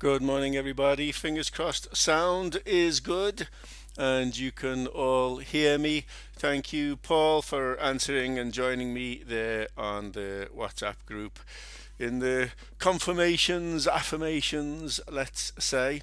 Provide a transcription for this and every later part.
Good morning, everybody. Fingers crossed, sound is good and you can all hear me. Thank you, Paul, for answering and joining me there on the WhatsApp group in the confirmations, affirmations, let's say.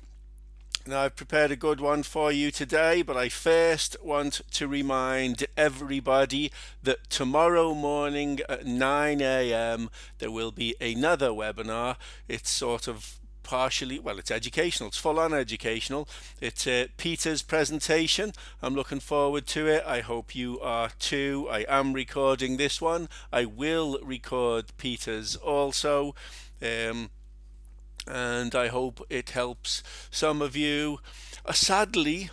Now, I've prepared a good one for you today, but I first want to remind everybody that tomorrow morning at 9 a.m. there will be another webinar. It's sort of partially, well, it's educational, it's full on educational. It's Peter's presentation. I'm looking forward to it. I hope you are too. I am recording this one. I will record Peter's also. Um, and I hope it helps some of you. Sadly,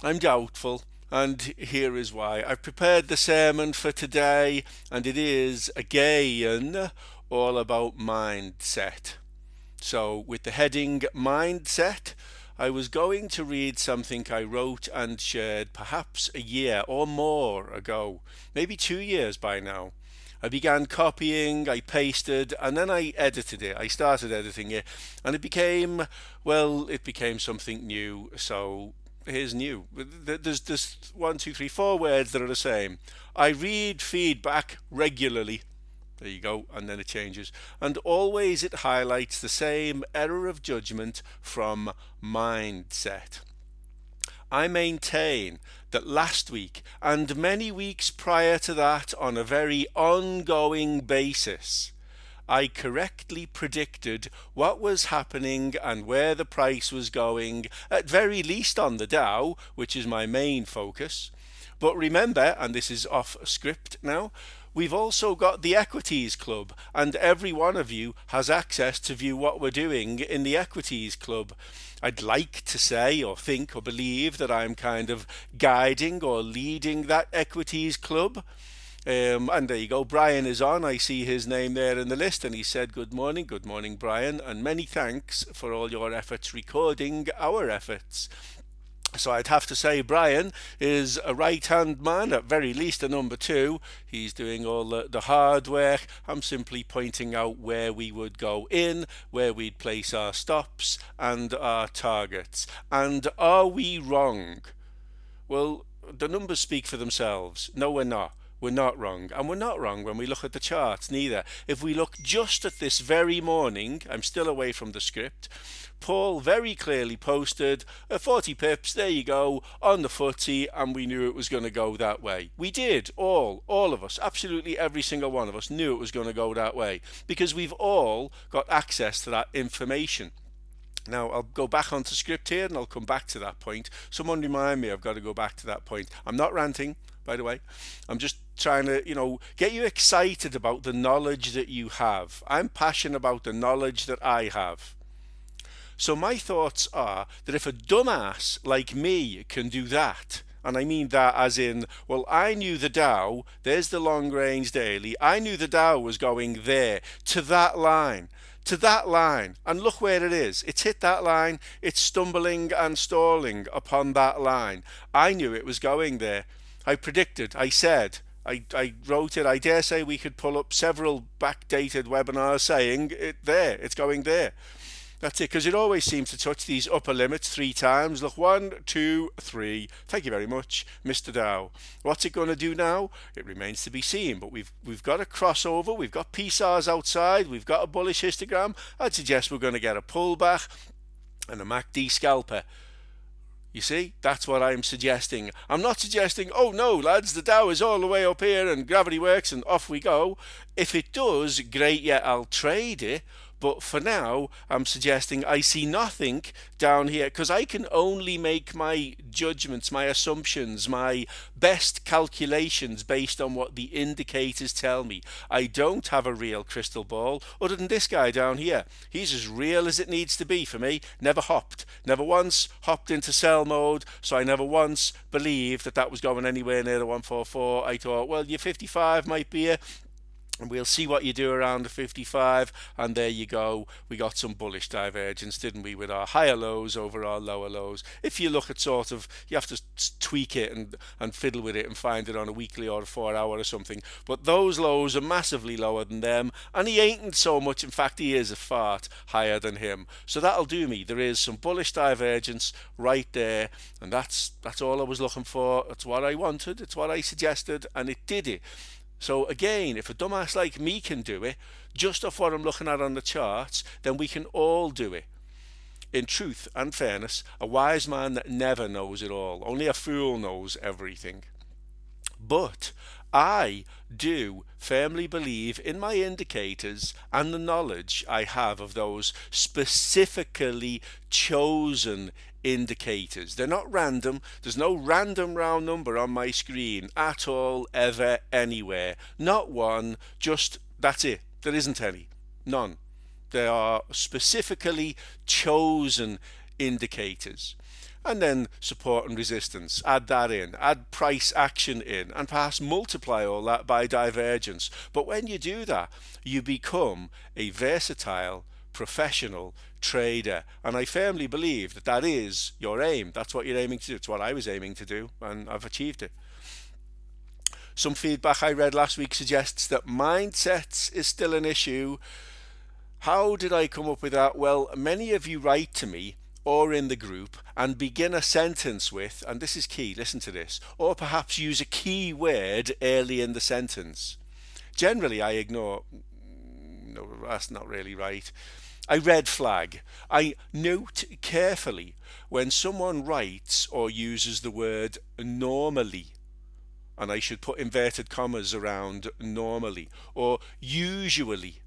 I'm doubtful, and here is why. I've prepared the sermon for today, and it is again all about mindset. So, with the heading Mindset, I was going to read something I wrote and shared perhaps a year or more ago, maybe 2 years by now. I began copying, I pasted, and then I edited it. I started editing it, and it became something new. So here's new. There's one, two, three, four words that are the same. I read feedback regularly. There you go, and then it changes. And always it highlights the same error of judgment from mindset. I maintain that last week and many weeks prior to that, on a very ongoing basis, I correctly predicted what was happening and where the price was going, at very least on the Dow, which is my main focus. But remember, and this is off script now, we've also got the Equities Club, and every one of you has access to view what we're doing in the Equities Club. I'd like to say or think or believe that I'm kind of guiding or leading that Equities Club. And there you go, Brian is on. I see his name there in the list, and he said, Good morning, Brian, and many thanks for all your efforts recording our efforts. So I'd have to say Brian is a right-hand man, at very least a number two. He's doing all the hard work. I'm simply pointing out where we would go in, where we'd place our stops and our targets. And are we wrong? Well, the numbers speak for themselves. No, we're not. We're not wrong. And we're not wrong when we look at the charts, neither. If we look just at this very morning, I'm still away from the script, Paul very clearly posted 40 pips, there you go, on the FTSE, and we knew it was going to go that way. We did, all of us, absolutely every single one of us knew it was going to go that way, because we've all got access to that information. Now, I'll go back onto script here and I'll come back to that point. Someone remind me, I've got to go back to that point. I'm not ranting, by the way. I'm just trying to, get you excited about the knowledge that you have. I'm passionate about the knowledge that I have. So my thoughts are that if a dumbass like me can do that, and I mean that as in, well, I knew the Dow, there's the long range daily, I knew the Dow was going there, to that line, and look where it is. It's hit that line, it's stumbling and stalling upon that line. I knew it was going there. I predicted, I said, I wrote it. I dare say we could pull up several backdated webinars saying it's going there. That's it, because it always seems to touch these upper limits three times. Look, one, two, three. Thank you very much, Mr. Dow. What's it going to do now? It remains to be seen. But we've got a crossover. We've got PSARs outside. We've got a bullish histogram. I'd suggest we're going to get a pullback and a MACD scalper. You see, that's what I'm suggesting. I'm not suggesting, oh no, lads, the Dow is all the way up here and gravity works and off we go. If it does, great, yeah, I'll trade it. But for now, I'm suggesting I see nothing down here because I can only make my judgments, my assumptions, my best calculations based on what the indicators tell me. I don't have a real crystal ball other than this guy down here. He's as real as it needs to be for me. Never hopped. Never once hopped into sell mode, so I never once believed that was going anywhere near the 144. I thought, well, your 55 might be And we'll see what you do around the 55, and there you go. We got some bullish divergence, didn't we, with our higher lows over our lower lows. If you look at sort of, you have to tweak it and fiddle with it and find it on a weekly or a 4 hour or something. But those lows are massively lower than them, and he ain't so much. In fact, he is a fart higher than him. So that'll do me. There is some bullish divergence right there, and that's all I was looking for. That's what I wanted. It's what I suggested, and it did it. So again, if a dumbass like me can do it, just off what I'm looking at on the charts, then we can all do it. In truth and fairness, a wise man never knows it all. Only a fool knows everything. But I do firmly believe in my indicators and the knowledge I have of those specifically chosen indicators. They're not random. There's no random round number on my screen at all, ever, anywhere. Not one, just that's it. There isn't any. None. They are specifically chosen indicators. And then support and resistance, add that in, add price action in, and perhaps multiply all that by divergence. But when you do that, you become a versatile, professional trader. And I firmly believe that that is your aim. That's what you're aiming to do. It's what I was aiming to do, and I've achieved it. Some feedback I read last week suggests that mindsets is still an issue. How did I come up with that? Well, many of you write to me or in the group and begin a sentence with, and this is key, listen to this, or perhaps use a key word early in the sentence. Generally, I ignore, no, that's not really right. I red flag. I note carefully when someone writes or uses the word normally, and I should put inverted commas around normally, or usually,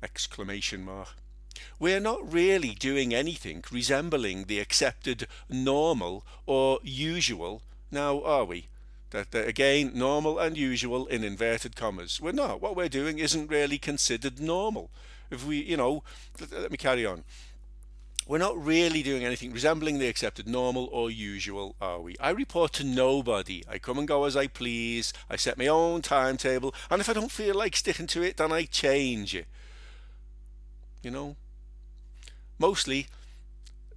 exclamation mark. We're not really doing anything resembling the accepted normal or usual now, are we? That again, normal and usual in inverted commas. We're not. What we're doing isn't really considered normal. If we, let me carry on. We're not really doing anything resembling the accepted normal or usual, are we? I report to nobody. I come and go as I please. I set my own timetable, and if I don't feel like sticking to it, then I change it. Mostly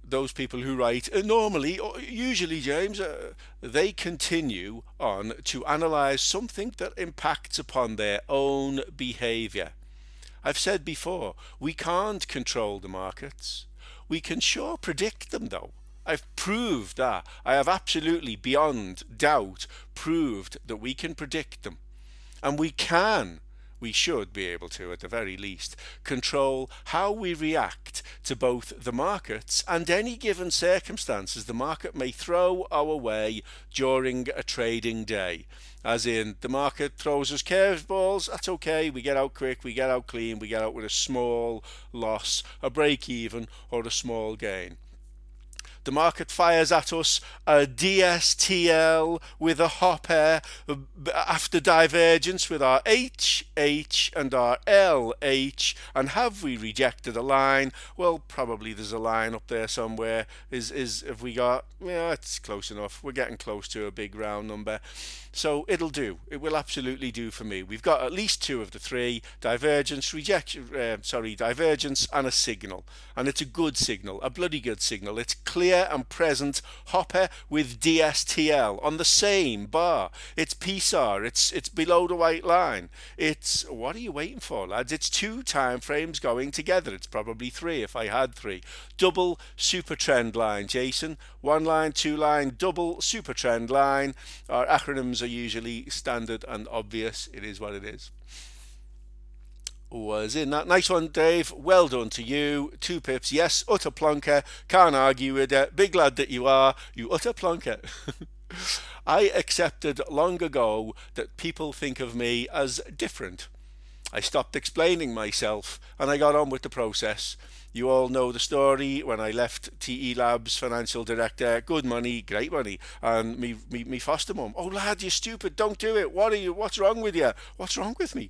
those people who write normally or usually, James, they continue on to analyze something that impacts upon their own behavior. I've said before, we can't control the markets. We can sure predict them, though. I've proved that. I have absolutely, beyond doubt, proved that we can predict them. And we should be able to, at the very least, control how we react to both the markets and any given circumstances the market may throw our way during a trading day. As in, the market throws us curveballs, that's okay, we get out quick, we get out clean, we get out with a small loss, a break even, or a small gain. The market fires at us a DSTL with a hopper after divergence with our HH and our LH. And have we rejected a line? Well, probably there's a line up there somewhere. Have we got? Yeah, it's close enough. We're getting close to a big round number. So it'll do. It will absolutely do for me. We've got at least two of the three: divergence, divergence, and a signal. And it's a good signal, a bloody good signal. It's clear and present hopper with DSTL on the same bar. It's PSAR. It's below the white line. It's, what are you waiting for, lads? It's 2 time frames going together. It's probably 3 if I had 3. Double super trend line, Jason. 1 line, 2 line, double super trend line. Our acronyms are usually standard and obvious. It is what it is. Was in that. Nice one, Dave. Well done to you. 2 pips. Yes, utter plonker. Can't argue with it. Big lad that you are. You utter plonker. I accepted long ago that people think of me as different. I stopped explaining myself and I got on with the process. You all know the story when I left TE Labs, financial director, good money, great money, and me foster mum. Oh lad, you're stupid, don't do it. What are you? What's wrong with you? What's wrong with me?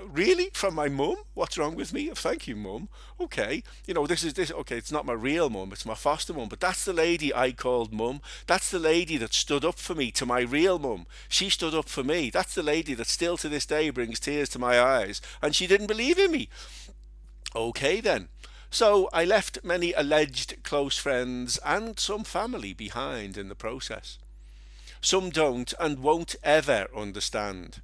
Really? From my mum? What's wrong with me? Thank you, mum. Okay, this is this. Okay, it's not my real mum, it's my foster mum, but that's the lady I called mum. That's the lady that stood up for me to my real mum. She stood up for me. That's the lady that still to this day brings tears to my eyes, and she didn't believe in me. Okay then. So I left many alleged close friends and some family behind in the process. Some don't and won't ever understand.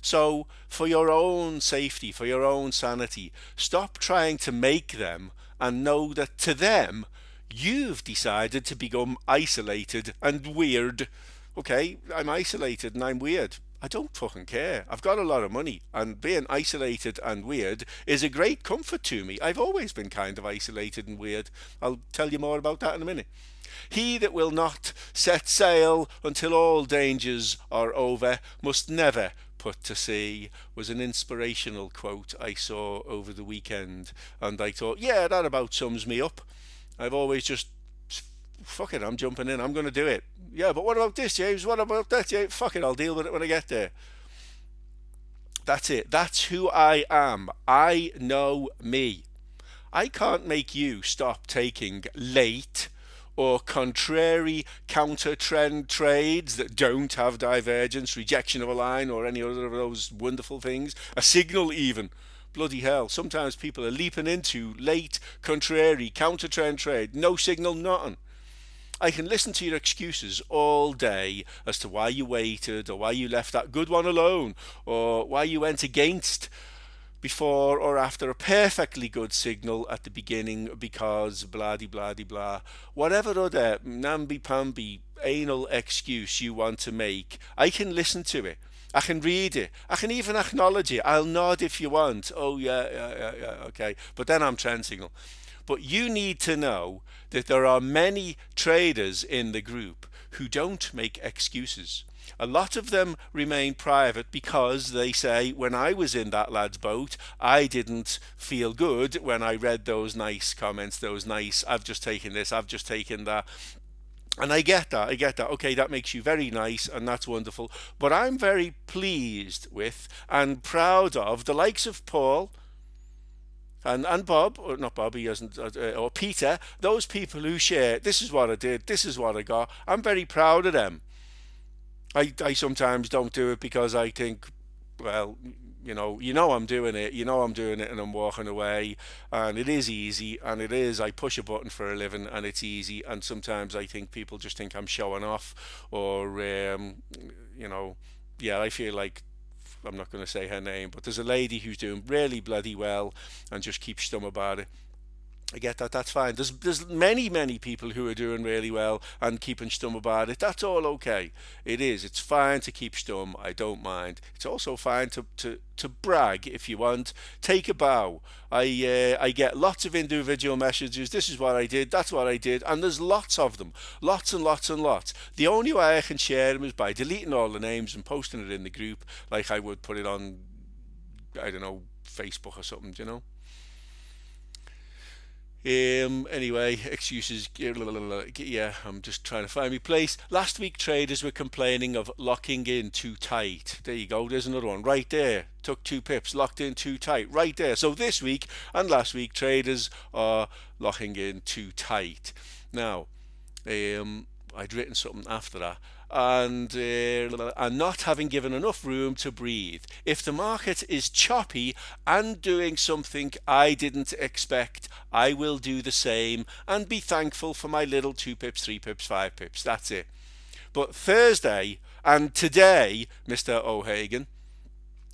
So, for your own safety, for your own sanity, stop trying to make them and know that to them, you've decided to become isolated and weird. Okay, I'm isolated and I'm weird. I don't fucking care. I've got a lot of money, and being isolated and weird is a great comfort to me. I've always been kind of isolated and weird. I'll tell you more about that in a minute. He that will not set sail until all dangers are over must never put to sea, was an inspirational quote I saw over the weekend, and I thought, yeah, that about sums me up. I've always just, fuck it, I'm jumping in, I'm going to do it. Yeah, but what about this, James? What about that, James? Fuck it, I'll deal with it when I get there. That's it. That's who I am. I know me. I can't make you stop taking late or contrary counter trend trades that don't have divergence, rejection of a line, or any other of those wonderful things. A signal, even. Bloody hell. Sometimes people are leaping into late, contrary, counter trend trade. No signal, nothing. I can listen to your excuses all day as to why you waited, or why you left that good one alone, or why you went against before or after a perfectly good signal at the beginning because blah de blah de blah. Whatever other namby-pamby anal excuse you want to make, I can listen to it. I can read it. I can even acknowledge it. I'll nod if you want. Oh, yeah, okay. But then I'm trend signal. But you need to know that there are many traders in the group who don't make excuses. A lot of them remain private because they say, when I was in that lad's boat, I didn't feel good when I read those nice comments, those nice, I've just taken this, I've just taken that. And I get that. Okay, that makes you very nice and that's wonderful. But I'm very pleased with and proud of the likes of Paul and Bob, or not Bob, he hasn't, or Peter, those people who share, this is what I did, this is what I got. I'm very proud of them. I sometimes don't do it because I think, well, I'm doing it, I'm doing it and I'm walking away, and it is easy, and it is, I push a button for a living and it's easy, and sometimes I think people just think I'm showing off, or, yeah, I feel like, I'm not going to say her name, but there's a lady who's doing really bloody well and just keeps stum about it. I get that. That's fine. There's many people who are doing really well and keeping stum about it. That's all okay. It is. It's fine to keep stum. I don't mind. It's also fine to brag if you want. Take a bow. I get lots of individual messages. This is what I did. That's what I did. And there's lots of them. Lots and lots and lots. The only way I can share them is by deleting all the names and posting it in the group, like I would put it on, I don't know, Facebook or something. Anyway, excuses. Yeah, I'm just trying to find my place. Last week, traders were complaining of locking in too tight. There you go. There's another one right there. Took 2 pips, locked in too tight. Right there. So this week and last week, traders are locking in too tight. Now, I'd written something after that. And not having given enough room to breathe. If the market is choppy and doing something I didn't expect, I will do the same and be thankful for my little 2 pips, 3 pips, 5 pips. That's it. But Thursday and today, Mr. O'Hagan,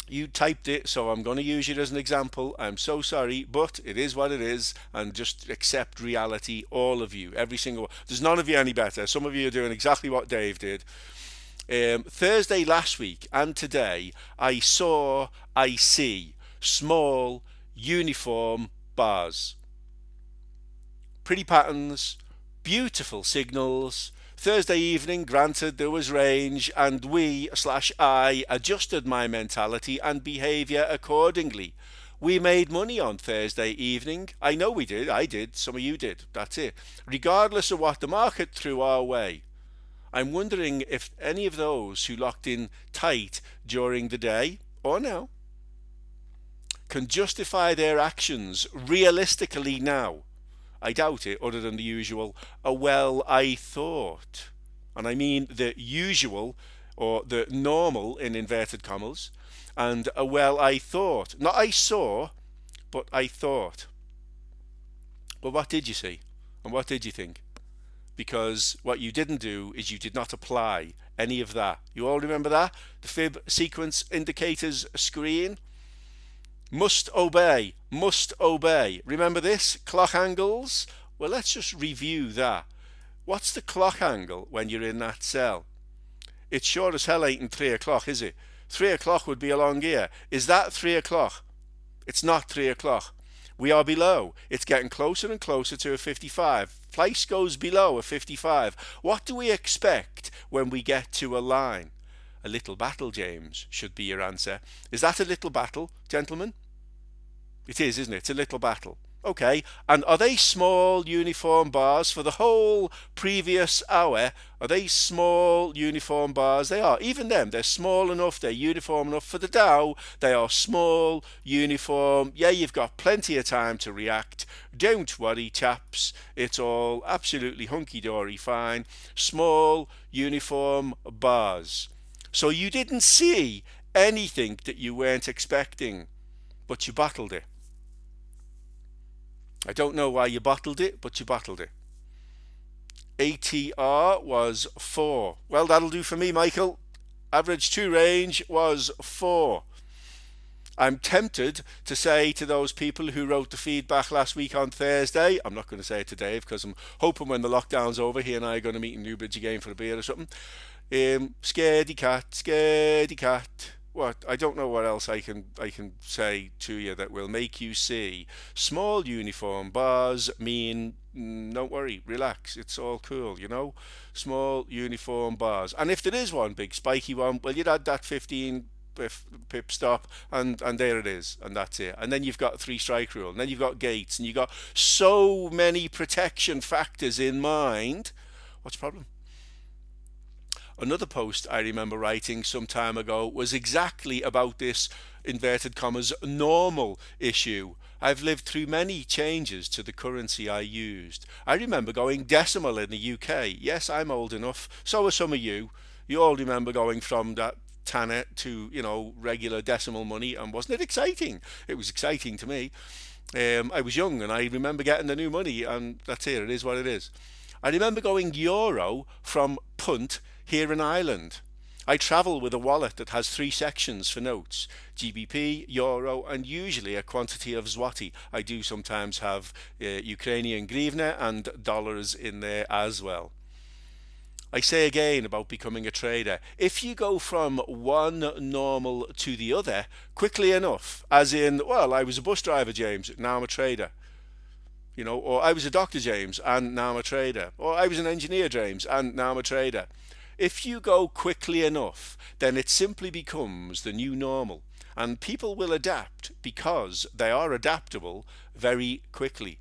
you typed it, so I'm going to use it as an example. I'm so sorry, but it is what it is, and just accept reality, all of you, every single one. There's none of you any better. Some of you are doing exactly what Dave did. Thursday last week and today, I see small uniform bars. Pretty patterns, beautiful signals. Thursday evening, granted there was range, and I adjusted my mentality and behaviour accordingly. We made money on Thursday evening. I know we did. I did. Some of you did. That's it. Regardless of what the market threw our way. I'm wondering if any of those who locked in tight during the day or now can justify their actions realistically now. I doubt it, other than the usual, well, I thought. And I mean the usual or the normal in inverted commas, and well, I thought. Not I saw, but I thought. Well, what did you see? And what did you think? Because what you didn't do is you did not apply any of that. You all remember that? The fib sequence indicators screen? Must obey, must obey. Remember this? Clock angles? Well, let's just review that. What's the clock angle when you're in that cell? It sure as hell ain't in 3 o'clock, is it? 3 o'clock would be along here. Is that 3 o'clock? It's not 3 o'clock. We are below. It's getting closer and closer to a 55. Price goes below a 55. What do we expect when we get to a line? A little battle, James, should be your answer. Is that a little battle, gentlemen? It is, isn't it? It's a little battle. Okay, and are they small uniform bars for the whole previous hour? Are they small uniform bars? They are. Even them, they're small enough, they're uniform enough for the Dow. They are small, uniform. Yeah, you've got plenty of time to react. Don't worry, chaps. It's all absolutely hunky-dory fine. Small, uniform bars. So you didn't see anything that you weren't expecting, but you bottled it. I don't know why you bottled it, but you bottled it. ATR was 4. Well, that'll do for me, Michael. Average 2 range was 4. I'm tempted to say to those people who wrote the feedback last week on Thursday, I'm not going to say it to Dave because I'm hoping when the lockdown's over, he and I are going to meet in Newbridge again for a beer or something. Scaredy cat, scaredy cat. What? I don't know what else I can say to you that will make you see small uniform bars mean don't worry, relax, it's all cool, you know. Small uniform bars, and if there is one big spiky one, well, you'd add that 15 pip stop, and there it is, and that's it. And then you've got 3 strike rule, and then you've got gates, and you've got so many protection factors in mind. What's the problem? Another post I remember writing some time ago was exactly about this inverted commas normal issue. I've lived through many changes to the currency I used. I remember going decimal in the UK. Yes, I'm old enough. So are some of you. You all remember going from that tanner to, you know, regular decimal money, and wasn't it exciting? It was exciting to me. I was young and I remember getting the new money, and that's it. It is what it is. I remember going euro from punt here in Ireland. I travel with a wallet that has 3 sections for notes: GBP, euro, and usually a quantity of zloty. I do sometimes have Ukrainian hryvnia and dollars in there as well. I say again about becoming a trader, if you go from one normal to the other quickly enough, as in, well, I was a bus driver, James, now I'm a trader. You know, or I was a doctor, James, and now I'm a trader. Or I was an engineer, James, and now I'm a trader. If you go quickly enough, then it simply becomes the new normal. And people will adapt because they are adaptable very quickly.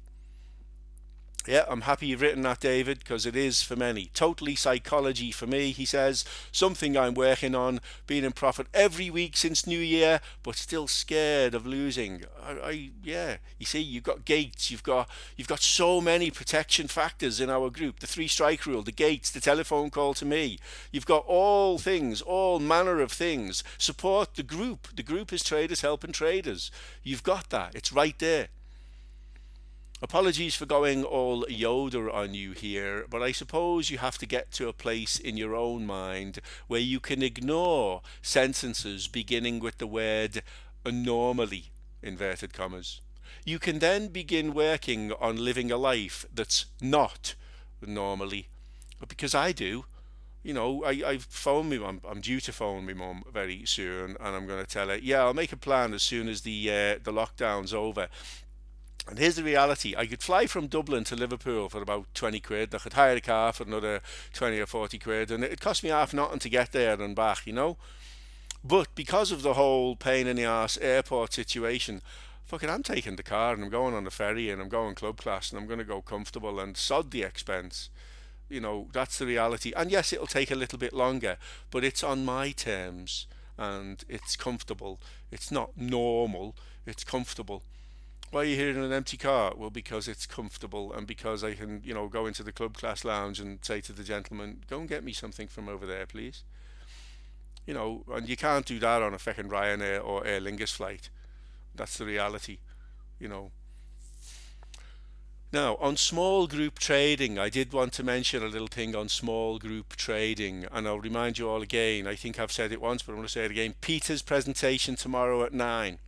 Yeah, I'm happy you've written that, David, because it is for many. Totally psychology for me, he says. Something I'm working on, being in profit every week since New Year, but still scared of losing. Yeah, you see, you've got gates, you've got so many protection factors in our group. The 3 strike rule, the gates, the telephone call to me. You've got all things, all manner of things. Support the group. The group is Traders Helping Traders. You've got that. It's right there. Apologies for going all Yoda on you here, but I suppose you have to get to a place in your own mind where you can ignore sentences beginning with the word normally, inverted commas. You can then begin working on living a life that's not normally. But because I do, you know, I've phoned me mum. I'm due to phone my mum very soon, and I'm going to tell her, yeah, I'll make a plan as soon as the lockdown's over. And here's the reality: I could fly from Dublin to Liverpool for about 20 quid. I could hire a car for another 20 or 40 quid, and it cost me half nothing to get there and back, you know. But because of the whole pain in the arse airport situation, fucking, I'm taking the car and I'm going on the ferry and I'm going club class and I'm going to go comfortable and sod the expense. That's the reality. And yes, it'll take a little bit longer, but it's on my terms and it's comfortable. It's not normal, it's comfortable. Why are you here in an empty car? Well, because it's comfortable and because I can, go into the club class lounge and say to the gentleman, go and get me something from over there, please. And you can't do that on a fucking Ryanair or Aer Lingus flight. That's the reality, you know. Now, on small group trading, I did want to mention a little thing on small group trading, and I'll remind you all again. I think I've said it once, but I'm going to say it again. Peter's presentation tomorrow at 9.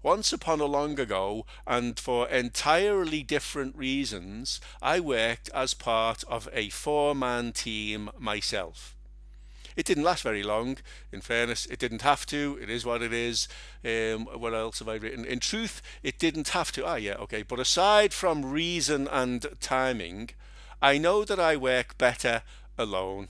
Once upon a long ago, and for entirely different reasons, I worked as part of a 4-man team myself. It didn't last very long. In fairness, it didn't have to. It is what it is. What else have I written? In truth, it didn't have to. Yeah, okay. But aside from reason and timing, I know that I work better alone.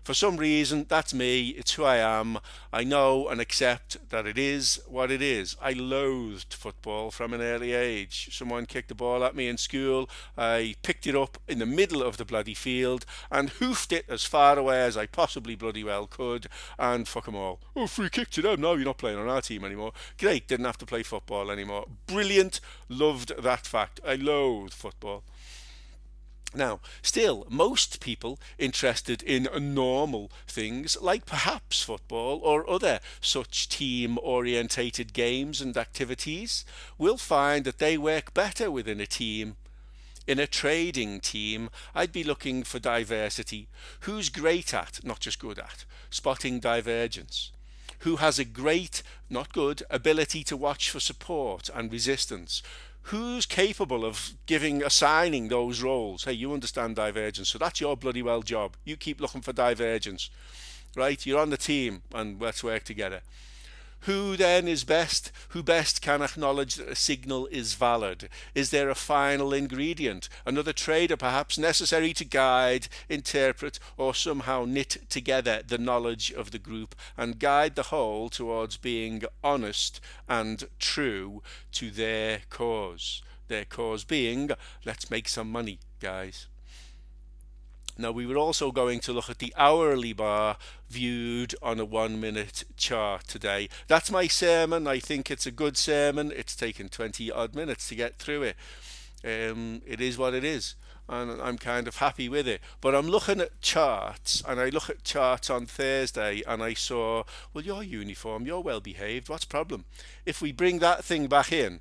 For some reason, that's me, it's who I am. I know and accept that it is what it is. I loathed football from an early age. Someone kicked the ball at me in school. I picked it up in the middle of the bloody field and hoofed it as far away as I possibly bloody well could. And fuck 'em all. Oh, free kick to them. No, you're not playing on our team anymore. Great, didn't have to play football anymore. Brilliant, loved that fact. I loathed football. Now, still, most people interested in normal things like perhaps football or other such team orientated games and activities will find that they work better within a team. In a trading team, I'd be looking for diversity. Who's great at, not just good at, spotting divergence? Who has a great, not good, ability to watch for support and resistance? Who's capable of assigning those roles? Hey, you understand divergence, so that's your bloody well job. You keep looking for divergence, right? You're on the team and let's work together. Who then is best? Who best can acknowledge that a signal is valid? Is there a final ingredient? Another trader perhaps necessary to guide, interpret, or somehow knit together the knowledge of the group and guide the whole towards being honest and true to their cause. Their cause being, let's make some money, guys. Now, we were also going to look at the hourly bar viewed on a 1-minute chart today. That's my sermon. I think it's a good sermon. It's taken 20 odd minutes to get through it. It is what it is, and I'm kind of happy with it. But I'm looking at charts, and I look at charts on Thursday, and I saw, well, you're uniform, you're well behaved. What's the problem? If we bring that thing back in,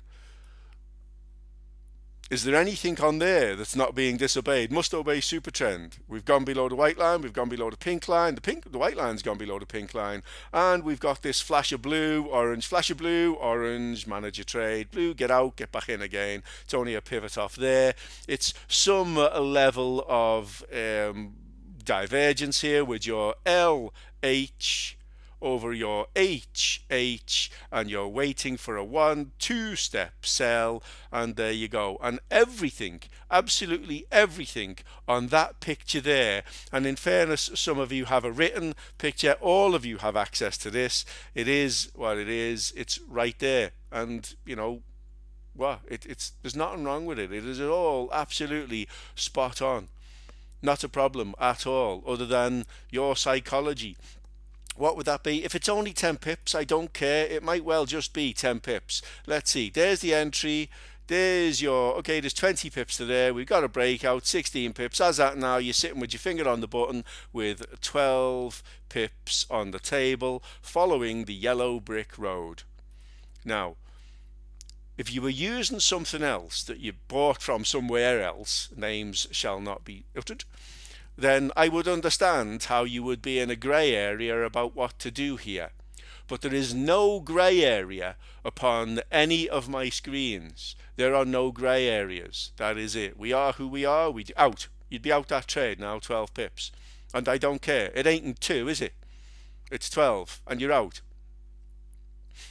is there anything on there that's not being disobeyed? Must obey super trend. We've gone below the white line, we've gone below the pink line, the white line's gone below the pink line, and we've got this flash of blue, orange, manage your trade, blue, get out, get back in again. It's only a pivot off there. It's some level of divergence here with your LH over your HH, and you're waiting for a 1-2 step sell, and there you go. And everything, absolutely everything on that picture there, and in fairness, some of you have a written picture, all of you have access to this. It is what it is. It's right there, and it's there's nothing wrong with it. It is all absolutely spot on. Not a problem at all, other than your psychology. What would that be? If it's only 10 pips, I don't care. It might well just be 10 pips. Let's see. There's the entry. There's there's 20 pips to there. We've got a breakout, 16 pips. As that now, you're sitting with your finger on the button with 12 pips on the table, following the yellow brick road. Now, if you were using something else that you bought from somewhere else, names shall not be uttered, then I would understand how you would be in a grey area about what to do here. But there is no grey area upon any of my screens. There are no grey areas. That is it. We are who we are. Out. You'd be out that trade now, 12 pips. And I don't care. It ain't in 2, is it? It's 12, and you're out.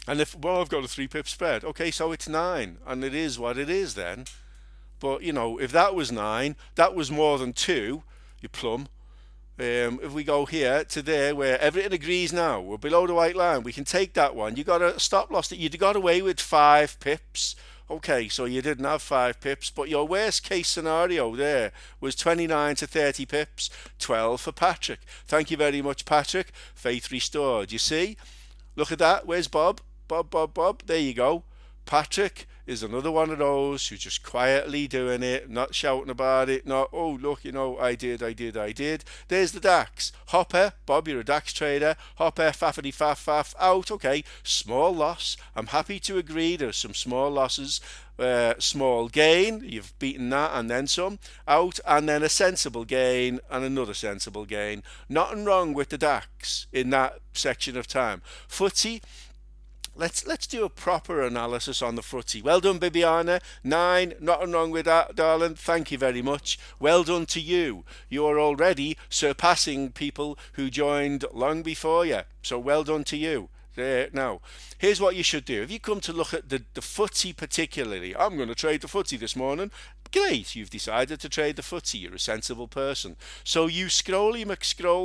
And I've got a 3 pip spread. Okay, so it's 9, and it is what it is then. But, if that was 9, that was more than 2. You plum. If we go here to there where everything agrees now, we're below the white line, we can take that one. You got a stop loss that you'd got away with 5 pips. Okay, so you didn't have 5 pips, but your worst case scenario there was 29 to 30 pips, 12 for Patrick. Thank you very much, Patrick. Faith restored. You see? Look at that. Where's Bob? Bob. There you go. Patrick is another one of those who's just quietly doing it, not shouting about it, not, oh, look, I did. There's the DAX. Hopper, Bob, you're a DAX trader. Hopper, faffity faff, out. Okay, small loss. I'm happy to agree there's some small losses. Small gain, you've beaten that and then some, out, and then a sensible gain and another sensible gain. Nothing wrong with the DAX in that section of time. FTSE, let's do a proper analysis on the FTSE. Well done, Bibiana. 9, nothing wrong with that, darling. Thank you very much. Well done to you. You're already surpassing people who joined long before you. So well done to you. There. Now, here's what you should do. If you come to look at the FTSE particularly, I'm going to trade the FTSE this morning. Great, you've decided to trade the FTSE. You're a sensible person. So you scrolly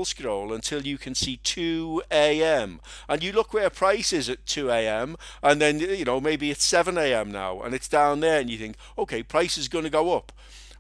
scroll until you can see 2 a.m. And you look where price is at 2 a.m. And then, maybe it's 7 a.m. now and it's down there and you think, okay, price is going to go up.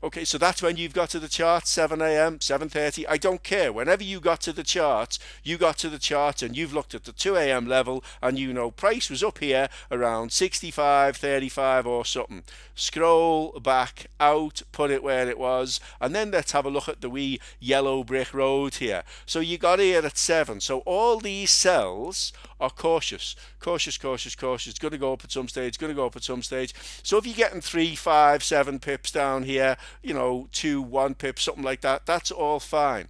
Okay, so that's when you've got to the chart, 7 a.m., 7:30. I don't care. Whenever you got to the chart, and you've looked at the 2 a.m. level and price was up here around 65.35 or something. Scroll back out, put it where it was, and then let's have a look at the wee yellow brick road here. So you got here at 7. So all these cells are cautious. It's going to go up at some stage. So if you're getting 3, 5, 7 pips down here, 2, 1 pip, something like that, that's all fine.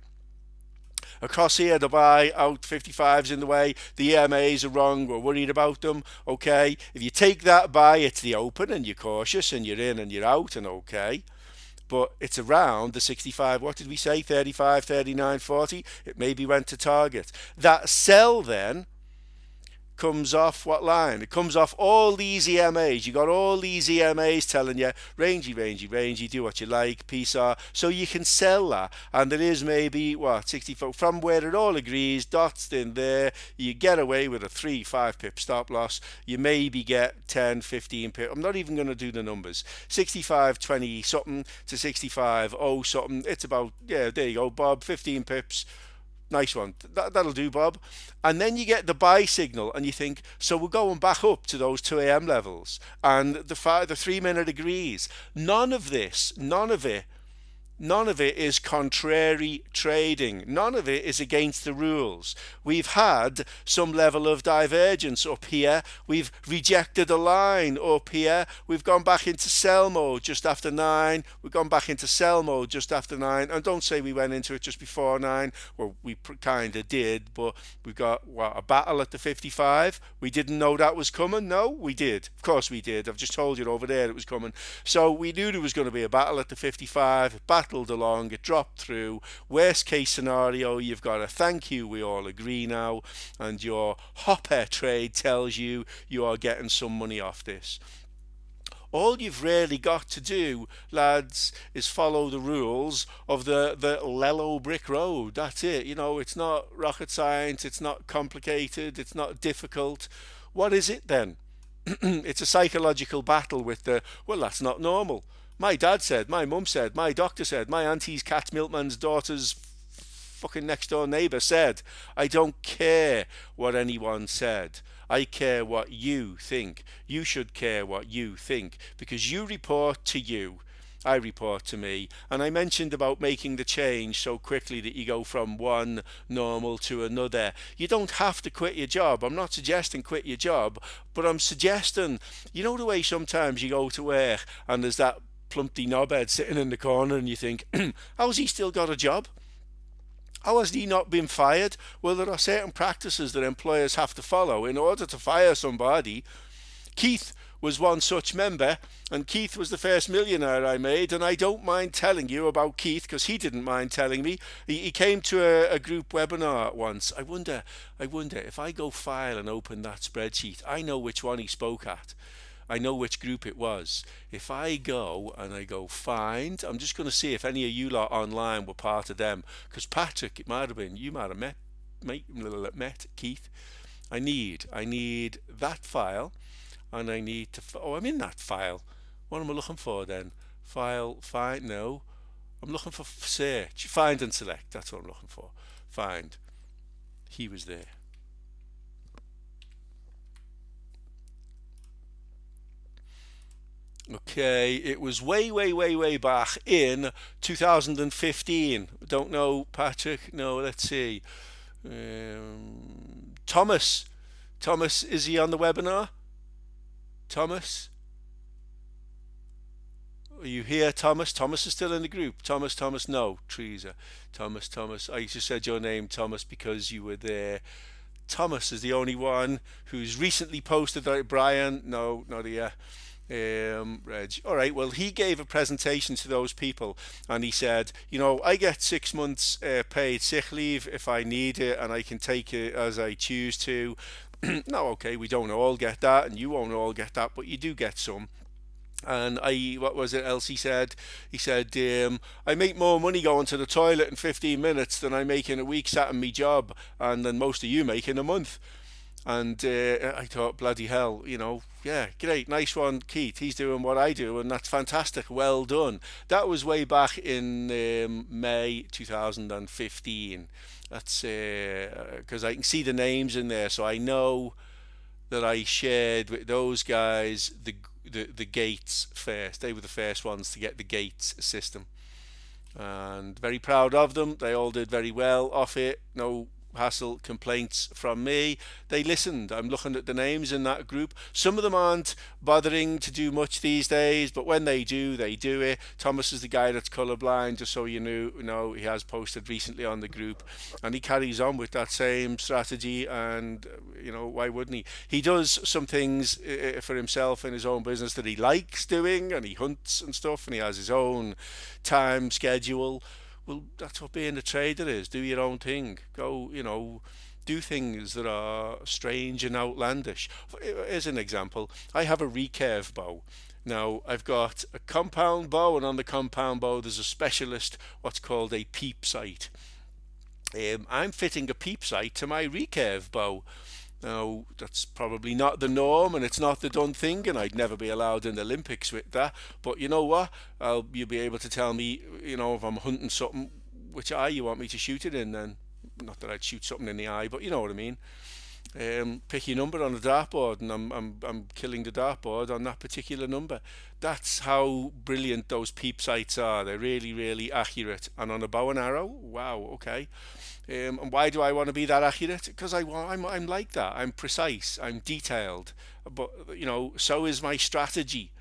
Across here, the buy out 55's in the way. The EMAs are wrong. We're worried about them. Okay. If you take that buy, it's the open and you're cautious and you're in and you're out and okay. But it's around the 65, what did we say? 35, 39, 40. It maybe went to target. That sell then comes off what line? It comes off all these EMAs. You got all these EMAs telling you rangy, do what you like, PSR. So you can sell that, and there is maybe 64 from where it all agrees. Dots in there. You get away with a 3, 5 pip stop loss. You maybe get 10, 15 pip. I'm not even going to do the numbers. 65, 20 something to 65, 0 something. It's about there you go, Bob. 15 pips. Nice one. That'll do, Bob. And then you get the buy signal and you think, so we're going back up to those 2 a.m. levels. And the 3-minute agrees. None of it is contrary trading. None of it is against the rules. We've had some level of divergence up here. We've rejected a line up here. We've gone back into sell mode just after 9. We've gone back into sell mode just after 9. And don't say we went into it just before 9. Well, we kind of did, but we've got, a battle at the 55. We didn't know that was coming. No, we did. Of course we did. I've just told you over there it was coming. So we knew there was going to be a battle at the 55. Battled along, it dropped through. Worst case scenario, you've got a thank you, we all agree now, and your hopper trade tells you you are getting some money off this. All you've really got to do, lads, is follow the rules of the Lello brick road. That's it. It's not rocket science, it's not complicated, it's not difficult. What is it then? It's a psychological battle with that's not normal. My dad said, my mum said, my doctor said, my auntie's cat's milkman's daughter's fucking next door neighbour said. I don't care what anyone said. I care what you think. You should care what you think because you report to you. I report to me. And I mentioned about making the change so quickly that you go from one normal to another. You don't have to quit your job. I'm not suggesting quit your job, but I'm suggesting, the way sometimes you go to work and there's that plumpy knobhead sitting in the corner and you think, how's he still got a job? How has he not been fired? Well, there are certain practices that employers have to follow in order to fire somebody. Keith was one such member, and Keith was the first millionaire I made, and I don't mind telling you about Keith because he didn't mind telling me. He came to a group webinar once. I wonder if I go file and open that spreadsheet, I know which one he spoke at. I know which group it was. If I go and I go find, I'm just going to see if any of you lot online were part of them. Because Patrick, it might have been, you might have met Keith. I need that file, and I need to. Oh, I'm in that file. What am I looking for then? File, find. No, I'm looking for search, find and select. That's what I'm looking for. Find. He was there. Okay, it was way, way, way, way back in 2015. Don't know, Patrick. No, let's see. Thomas. Thomas, is he on the webinar? Thomas? Are you here, Thomas? Thomas is still in the group. Thomas, Thomas, no. Teresa. Thomas, Thomas. I just said your name, Thomas, because you were there. Thomas is the only one who's recently posted that. Brian, no, not here. Reg. All right, well, he gave a presentation to those people and he said, I get 6 months paid sick leave if I need it and I can take it as I choose to. No, okay, we don't all get that and you won't all get that, but you do get some. And what was it else he said? He said, I make more money going to the toilet in 15 minutes than I make in a week sat in my job and than most of you make in a month. And I thought, bloody hell, yeah, great, nice one, Keith. He's doing what I do, and that's fantastic. Well done. That was way back in May 2015. That's because I can see the names in there, so I know that I shared with those guys the Gates first. They were the first ones to get the Gates system, and very proud of them. They all did very well off it. No hassle, complaints from me. They listened. I'm looking at the names in that group. Some of them aren't bothering to do much these days, but when they do it. Thomas is the guy that's colorblind, just so you know, he has posted recently on the group, and he carries on with that same strategy, and why wouldn't he? He does some things for himself in his own business that he likes doing, and he hunts and stuff, and he has his own time schedule. Well, that's what being a trader is. Do your own thing. Go, do things that are strange and outlandish. Here's an example. I have a recurve bow. Now, I've got a compound bow, and on the compound bow, there's a specialist, what's called a peep sight. I'm fitting a peep sight to my recurve bow. Now, that's probably not the norm and it's not the done thing, and I'd never be allowed in the Olympics with that. But you know what? You'll be able to tell me, if I'm hunting something, which eye you want me to shoot it in then. Not that I'd shoot something in the eye, but you know what I mean. Pick your number on the dartboard, and I'm killing the dartboard on that particular number. That's how brilliant those peep sights are. They're really, really accurate. And on a bow and arrow, wow, okay. And why do I want to be that accurate? Because I'm like that. I'm precise. I'm detailed. But so is my strategy.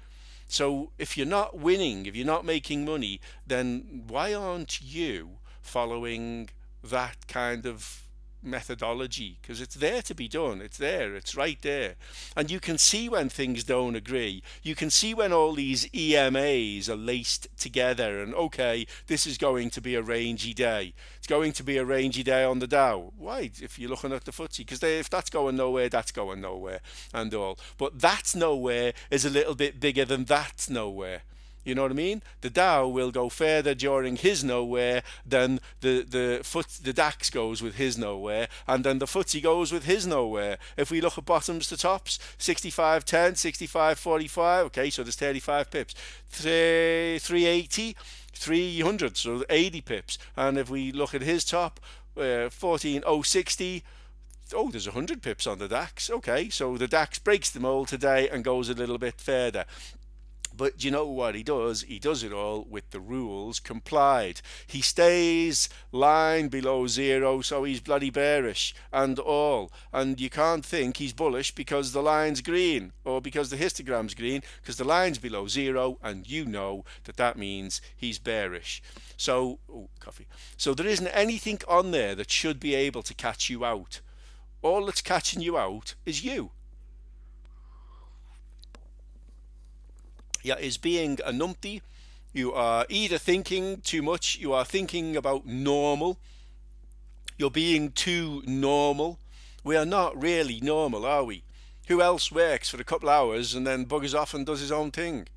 So if you're not winning, if you're not making money, then why aren't you following that kind of methodology? Because it's there to be done. It's there. It's right there. And you can see when things don't agree. You can see when all these EMAs are laced together and, okay, this is going to be a rangy day. It's going to be a rangy day on the Dow. Why? If you're looking at the FTSE, because if that's going nowhere, that's going nowhere and all. But that's nowhere is a little bit bigger than that's nowhere. You know what I mean? The Dow will go further during his nowhere than the DAX goes with his nowhere, and then the FTSE goes with his nowhere. If we look at bottoms to tops, 65.10, 65.45. Okay, so there's 35 pips. 380, 300, so 80 pips. And if we look at his top, 14.060. Oh, there's 100 pips on the DAX. Okay, so the DAX breaks the mold today and goes a little bit further. But you know what he does? He does it all with the rules complied. He stays line below zero, so he's bloody bearish and all. And you can't think he's bullish because the line's green or because the histogram's green, because the line's below zero, and you know that means he's bearish. So, coffee. So there isn't anything on there that should be able to catch you out. All that's catching you out is you. Yeah, is being a numpty. You are either thinking too much, you are thinking about normal, you're being too normal. We are not really normal, are we? Who else works for a couple hours and then buggers off and does his own thing?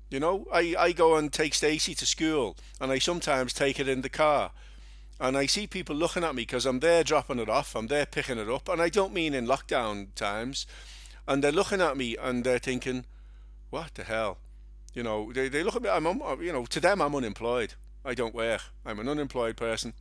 You know, I go and take Stacey to school, and I sometimes take her in the car. And I see people looking at me because I'm there dropping it off, I'm there picking it up, and I don't mean in lockdown times. And they're looking at me and they're thinking, what the hell? You know, they look at me, to them, I'm unemployed. I don't work. I'm an unemployed person.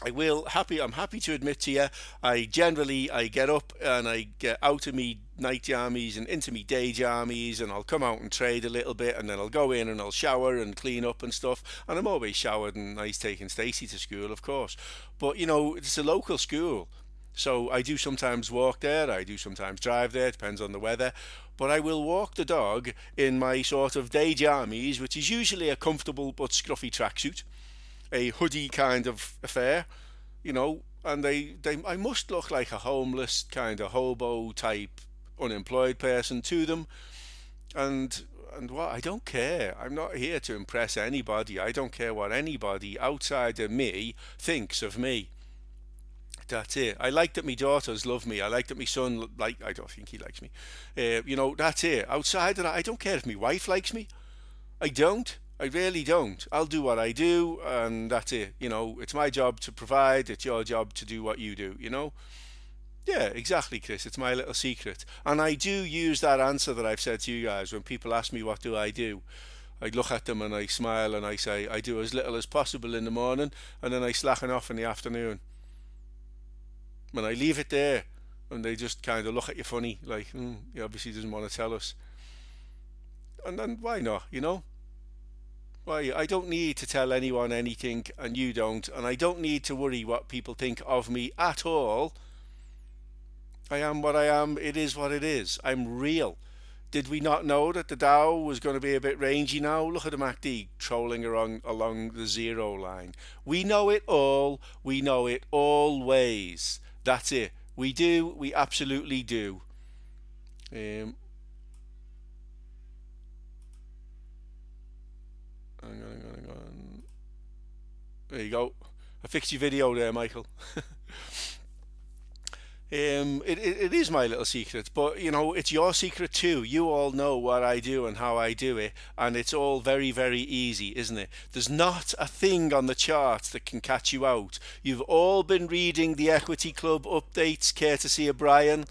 I'm happy to admit to you, I get up and I get out of me night jammies and into me day jammies, and I'll come out and trade a little bit, and then I'll go in and I'll shower and clean up and stuff. And I'm always showered and nice taking Stacey to school, of course. But you know, it's a local school. So I do sometimes walk there, I do sometimes drive there, it depends on the weather. But I will walk the dog in my sort of day jammies, which is usually a comfortable but scruffy tracksuit, a hoodie kind of affair, you know, and I must look like a homeless kind of hobo type unemployed person to them. And what, I don't care. I'm not here to impress anybody. I don't care what anybody outside of me thinks of me. That's it. I like that my daughters love me. I like that my son like. I don't think he likes me. That's it. Outside of that, I don't care if my wife likes me. I don't. I really don't. I'll do what I do, and that's it. You know, it's my job to provide. It's your job to do what you do. You know. Yeah, exactly, Chris. It's my little secret, and I do use that answer that I've said to you guys when people ask me what do I do. I look at them and I smile and I say I do as little as possible in the morning, and then I slacken off in the afternoon. And I leave it there, and they just kind of look at you funny, like, he obviously doesn't want to tell us. And then why not, you know? Why? I don't need to tell anyone anything, and you don't, and I don't need to worry what people think of me at all. I am what I am, it is what it is. I'm real. Did we not know that the Dow was going to be a bit rangy now? Look at the MACD trolling along the zero line. We know it all. We know it always. That's it. We do. We absolutely do. Um, hang on. There you go. I fixed your video there, Michael. It is my little secret, but you know, it's your secret too. You all know what I do and how I do it, and it's all very, very easy, isn't it? There's not a thing on the chart that can catch you out. You've all been reading the Equity Club updates, courtesy of Brian.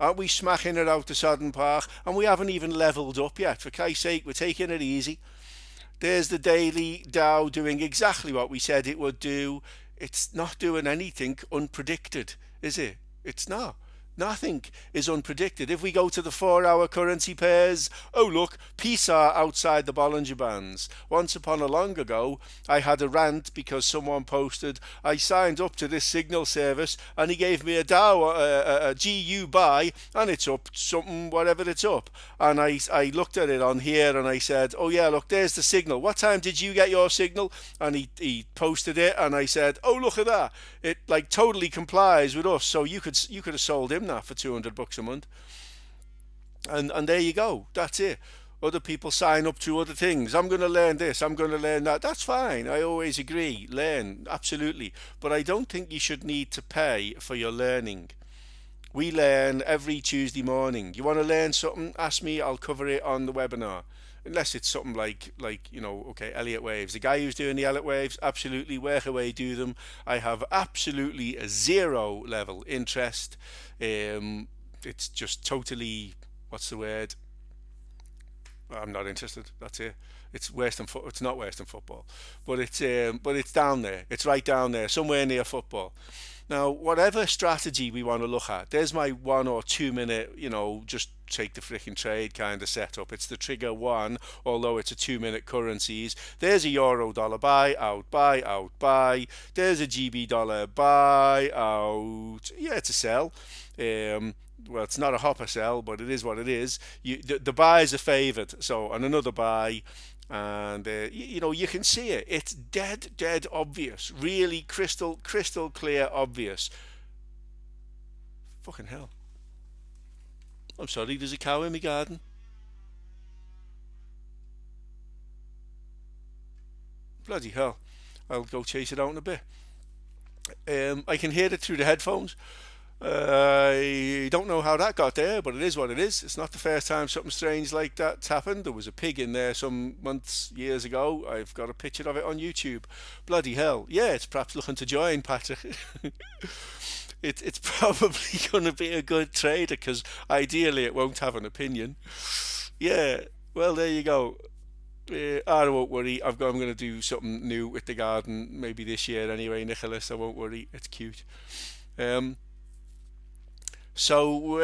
Aren't we smacking it out to Sodden Park? And we haven't even levelled up yet. For Christ's sake, we're taking it easy. There's the daily Dow doing exactly what we said it would do. It's not doing anything unpredicted, is it? It's not. Nothing is unpredicted. If we go to the 4 hour currency pairs, oh look, PISA outside the Bollinger Bands. Once upon a long ago, I had a rant because someone posted, I signed up to this signal service and he gave me a Dow, a GU buy, and it's up something, whatever it's up. And I looked at it on here and I said, oh yeah, look, there's the signal. What time did you get your signal? And he posted it and I said, oh look at that. It like totally complies with us. So you could have sold him that for $200 a month, and there you go. That's it. Other people sign up to other things. I'm going to learn this. I'm going to learn that. That's fine. I always agree. Learn, absolutely. But I don't think you should need to pay for your learning. We learn every Tuesday morning. You want to learn something? Ask me. I'll cover it on the webinar. Unless it's something like okay, Elliott waves. The guy who's doing the Elliott waves, absolutely work away, do them. I have absolutely zero level interest. It's just totally, what's the word? I'm not interested. That's it. It's not worse than football, but it's down there. It's right down there, somewhere near football. Now, whatever strategy we want to look at, there's my 1 or 2 minute, just take the freaking trade kind of setup. It's the trigger one, although it's a 2 minute currencies. There's a euro dollar buy out, buy out, buy. There's a GB dollar buy out. Yeah, it's a sell. Well, it's not a hopper sell, but it is what it is. The buys are favoured, so and another buy, and you can see it. It's dead obvious, really crystal clear obvious. Fucking hell! I'm sorry. There's a cow in my garden. Bloody hell! I'll go chase it out in a bit. I can hear it through the headphones. I don't know how that got there, but it is what it is. It's not the first time something strange like that's happened. There was a pig in there some months, years ago. I've got a picture of it on YouTube. Bloody hell. Yeah, it's perhaps looking to join, Patrick. It's probably going to be a good trader because ideally it won't have an opinion. Yeah, well, there you go. I won't worry. I'm going to do something new with the garden maybe this year anyway, Nicholas. I won't worry. It's cute. Um, So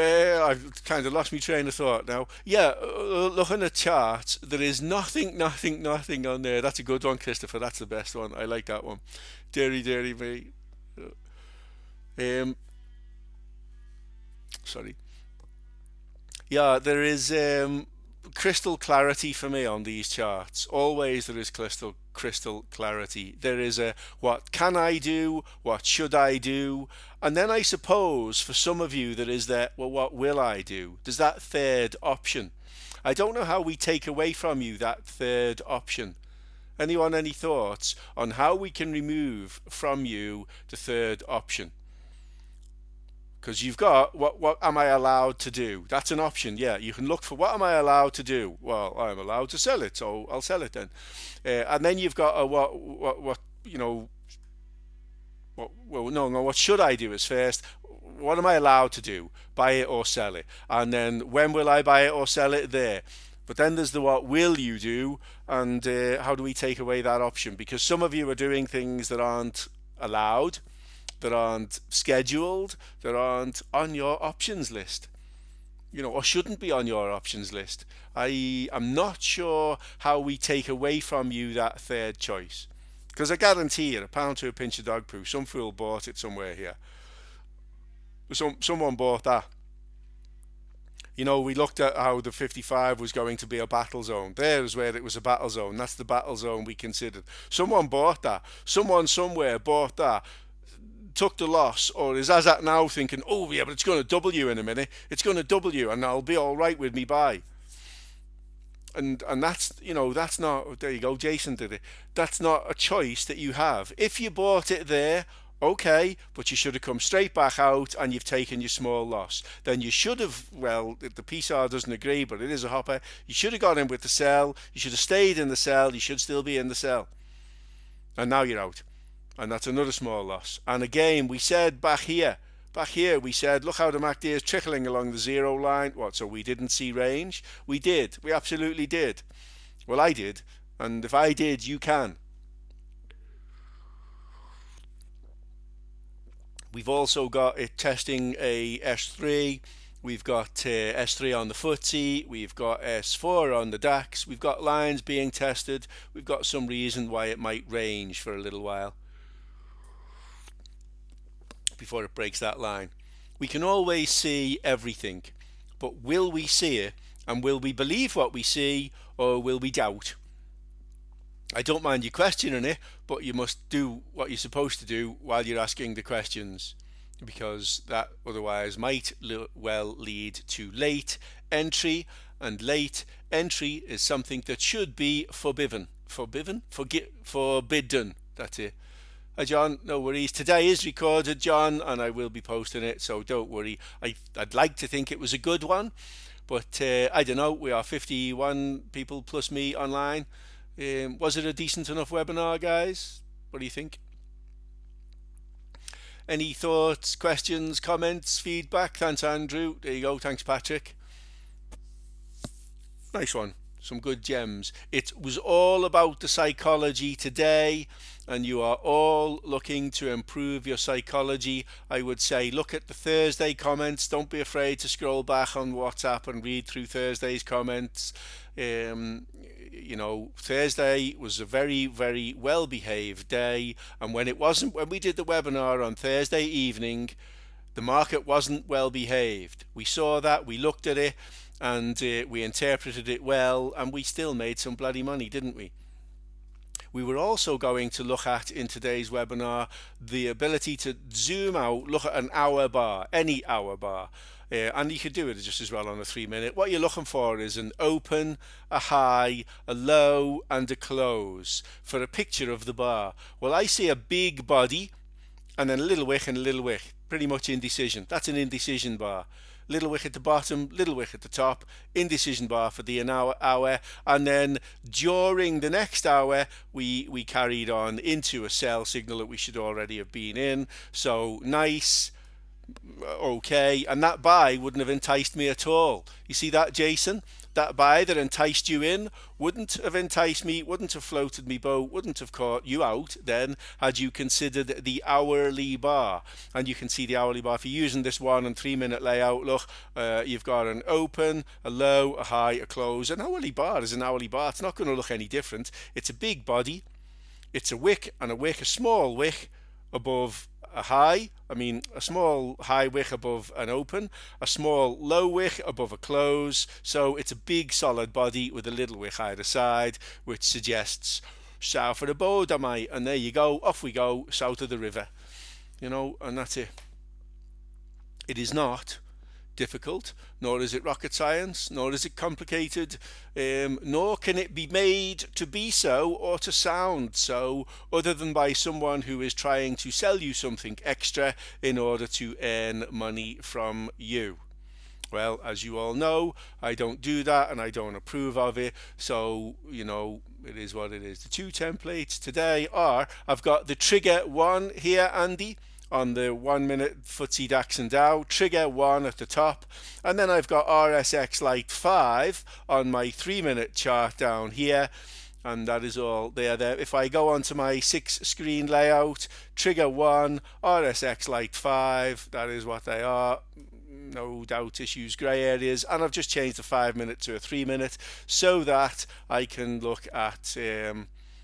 I've kind of lost my train of thought now. Yeah, looking at charts, there is nothing on there. That's a good one, Christopher. That's the best one. I like that one. Dairy me. Um, sorry. Yeah, there is crystal clarity for me on these charts. Always there is crystal clarity. There is a what can I do? What should I do? And then I suppose for some of you there is that well what will I do? There's that third option. I don't know how we take away from you that third option. Anyone any thoughts on how we can remove from you the third option? Because you've got what am I allowed to do? That's an option. Yeah, you can look for what am I allowed to do? Well, I'm allowed to sell it, so I'll sell it then. And then you've got a what you know no, what should I do is first. What am I allowed to do? Buy it or sell it? And then when will I buy it or sell it? There. But then there's the what will you do, and how do we take away that option? Because some of you are doing things that aren't allowed, that aren't scheduled, that aren't on your options list, or shouldn't be on your options list. I am not sure how we take away from you that third choice. Because I guarantee you, a pound to a pinch of dog poo, some fool bought it somewhere here. Someone bought that. We looked at how the 55 was going to be a battle zone. There's where it was a battle zone. That's the battle zone we considered. Someone bought that. Someone somewhere bought that, took the loss, or is as at now thinking, oh yeah, but it's going to double you in a minute. It's going to double you, and I'll be all right with me buy. And that's not. There you go, Jason did it. That's not a choice that you have. If you bought it there, okay, but you should have come straight back out and you've taken your small loss. Then you should have, well, the PSAR doesn't agree, but it is a hopper. You should have got in with the sell. You should have stayed in the sell. You should still be in the sell. And now you're out. And that's another small loss. And again, we said back here, we said, look how the MACD is trickling along the zero line. What, so we didn't see range? We did. We absolutely did. Well, I did. And if I did, you can. We've also got it testing a S3. We've got S3 on the FTSE. We've got S4 on the DAX. We've got lines being tested. We've got some reason why it might range for a little while before it breaks that line. We can always see everything, but will we see it, and will we believe what we see, or will we doubt? I don't mind you questioning it, but you must do what you're supposed to do while you're asking the questions, because that otherwise might well lead to late entry, and late entry is something that should be forbidden. Forbidden. That's it. Hi John, no worries. Today is recorded, John, and I will be posting it, so don't worry. I'd like to think it was a good one, but I don't know. We are 51 people plus me online. Was it a decent enough webinar, guys? What do you think? Any thoughts, questions, comments, feedback? Thanks, Andrew. There you go. Thanks, Patrick. Nice one. Some good gems. It was all about the psychology today, and you are all looking to improve your psychology. I would say look at the Thursday comments. Don't be afraid to scroll back on WhatsApp and read through Thursday's comments. Thursday was a very, very well behaved day, and when we did the webinar on Thursday evening, the market wasn't well behaved. We saw that, we looked at it, and we interpreted it well, and we still made some bloody money, didn't we? We were also going to look at, in today's webinar, the ability to zoom out, look at an hour bar, any hour bar. And you could do it just as well on a 3-minute. What you're looking for is an open, a high, a low, and a close for a picture of the bar. Well, I see a big body, and then a little wick and a little wick. pretty much indecision. That's an indecision bar. Little wick at the bottom, little wick at the top, indecision bar for the hour, and then during the next hour we carried on into a sell signal that we should already have been in. So nice, okay, and that buy wouldn't have enticed me at all. You see that, Jason? That buy that enticed you in wouldn't have enticed me, wouldn't have floated me boat, wouldn't have caught you out then had you considered the hourly bar. And you can see the hourly bar if you're using this 1 and 3 minute layout. Look, you've got an open, a low, a high, a close. An hourly bar is an hourly bar. It's not going to look any different. It's a big body. It's a wick and a wick, a small wick above a high, a small high wick above an open, a small low wick above a close. So it's a big solid body with a little wick either side, which suggests south of the border, mate. And there you go, off we go, south of the river. And that's it. It is not difficult, nor is it rocket science, nor is it complicated, nor can it be made to be so or to sound so, other than by someone who is trying to sell you something extra in order to earn money from you. Well, as you all know, I don't do that and I don't approve of it, so it is what it is. The 2 templates today are, I've got the trigger 1 here, Andy, on the 1 minute FTSE DAX and Dow, trigger 1 at the top, and then I've got RSX Lite 5 on my 3 minute chart down here, and that is all there. If I go onto my 6 screen layout, trigger 1, RSX Lite 5, that is what they are. No doubt issues, grey areas, and I've just changed the 5 minute to a 3 minute so that I can look at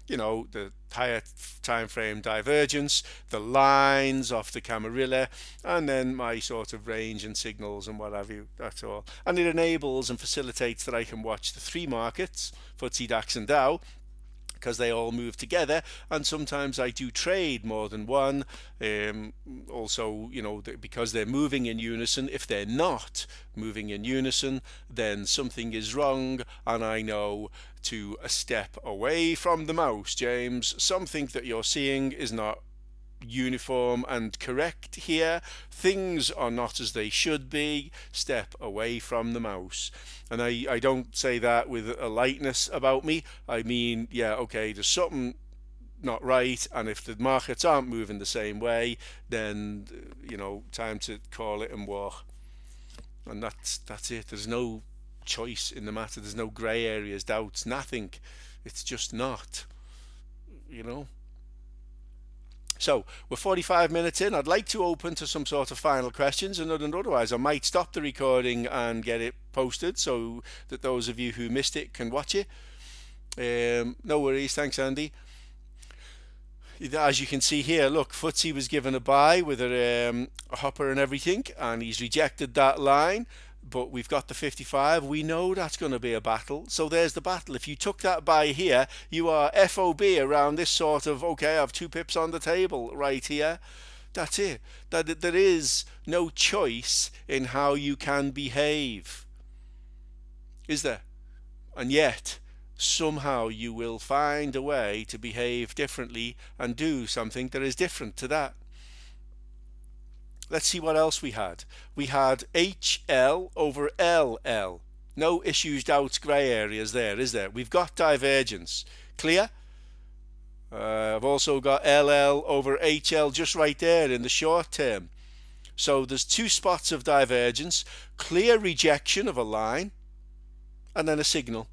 the higher time frame divergence, the lines off the Camarilla, and then my sort of range and signals and what have you. That's all. And it enables and facilitates that I can watch the 3 markets, FTSE, DAX and Dow, because they all move together, and sometimes I do trade more than one. Also, because they're moving in unison. If they're not moving in unison, then something is wrong, and I know to step away from the mouse. James, something that you're seeing is not uniform and correct here. Things are not as they should be. Step away from the mouse. And I don't say that with a lightness about me. I mean, yeah, okay, there's something not right, and if the markets aren't moving the same way, then time to call it and walk. And that's it. There's no choice in the matter. There's no grey areas, doubts, nothing. It's just not. So we're 45 minutes in. I'd like to open to some sort of final questions, and otherwise I might stop the recording and get it posted so that those of you who missed it can watch it. No worries. Thanks, Andy. As you can see here, look, FTSE was given a buy with a hopper and everything, and he's rejected that line. But we've got the 55. We know that's going to be a battle. So there's the battle. If you took that buy here, you are FOB around this sort of, okay, I have 2 pips on the table right here. That's it. There is no choice in how you can behave, is there? And yet, somehow you will find a way to behave differently and do something that is different to that. Let's see what else we had. We had HL over LL. No issues, doubts, grey areas there, is there? We've got divergence. Clear? I've also got LL over HL just right there in the short term. So there's 2 spots of divergence, clear rejection of a line, and then a signal.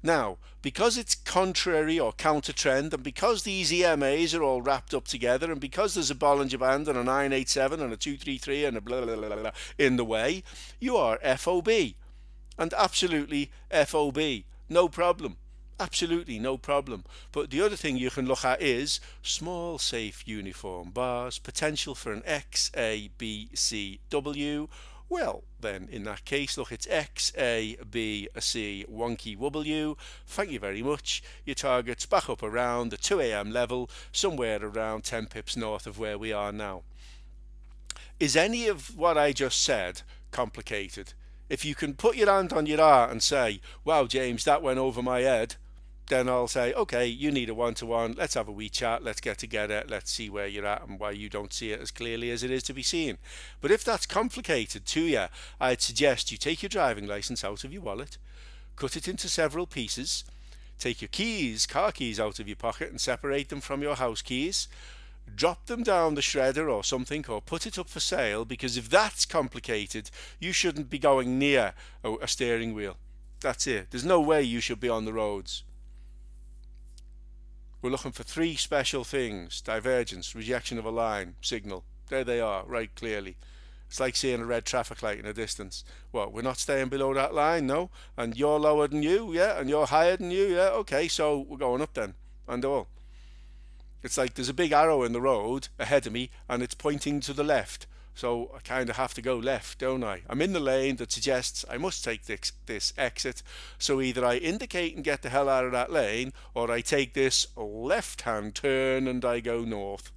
Now, because it's contrary or counter trend, and because these EMAs are all wrapped up together, and because there's a Bollinger Band and a 987 and a 233 and a blah blah blah blah in the way, you are FOB, and absolutely FOB, no problem, absolutely no problem. But the other thing you can look at is small, safe, uniform bars, potential for an X, A, B, C, W. Well, then in that case, look, it's X, A, B, C, wonky W. Thank you very much. Your target's back up around the 2 a.m. level, somewhere around 10 pips north of where we are now. Is any of what I just said complicated? If you can put your hand on your heart and say, wow, James, that went over my head, then I'll say, okay, you need a one-to-one. Let's have a wee chat. Let's get together. Let's see where you're at and why you don't see it as clearly as it is to be seen. But if that's complicated to you, I'd suggest you take your driving license out of your wallet, cut it into several pieces, take your keys, car keys out of your pocket and separate them from your house keys, drop them down the shredder or something, or put it up for sale, because if that's complicated, you shouldn't be going near a steering wheel. That's it. There's no way you should be on the roads. We're looking for three special things: divergence, rejection of a line, signal. There they are, right clearly. It's like seeing a red traffic light in a distance. What, we're not staying below that line? No? And you're lower than you? Yeah? And you're higher than you? Yeah? Okay, so we're going up then. And all. It's like there's a big arrow in the road ahead of me and it's pointing to the left. So I kind of have to go left, don't I? I'm in the lane that suggests I must take this exit. So either I indicate and get the hell out of that lane, or I take this left-hand turn and I go north.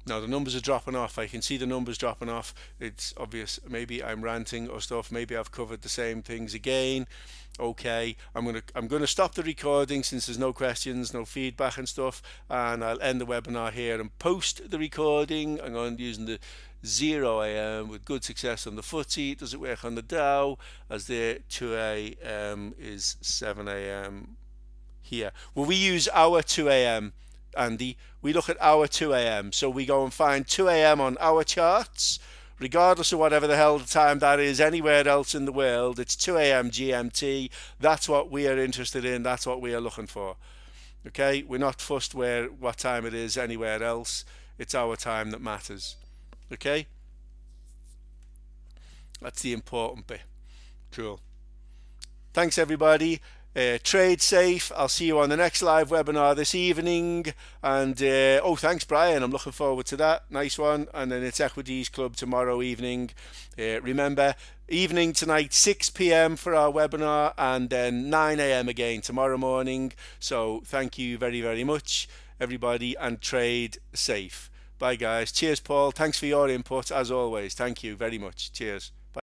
Now the numbers are dropping off. I can see the numbers dropping off. It's obvious. Maybe I'm ranting or stuff. Maybe I've covered the same things again. Okay, I'm gonna stop the recording since there's no questions, no feedback and stuff, and I'll end the webinar here and post the recording. I'm going using the 0 a.m. with good success on the FTSE. Does it work on the Dow? As the 2 a.m. is 7 a.m. here. Well, we use our 2 a.m. Andy. We look at our 2 a.m. So we go and find 2 a.m. on our charts, regardless of whatever the hell the time that is anywhere else in the world. It's 2 a.m. GMT. That's what we are interested in. That's what we are looking for. Okay, we're not fussed what time it is anywhere else. It's our time that matters. Okay, that's the important bit. Cool. Thanks everybody. Trade safe. I'll see you on the next live webinar this evening. And oh, thanks Brian, I'm looking forward to that. Nice one. And then it's Equities Club tomorrow evening. Remember, evening tonight, 6 p.m. for our webinar, and then 9 a.m. again tomorrow morning. So thank you very, very much everybody, and trade safe. Bye guys. Cheers Paul. Thanks for your input as always. Thank you very much. Cheers.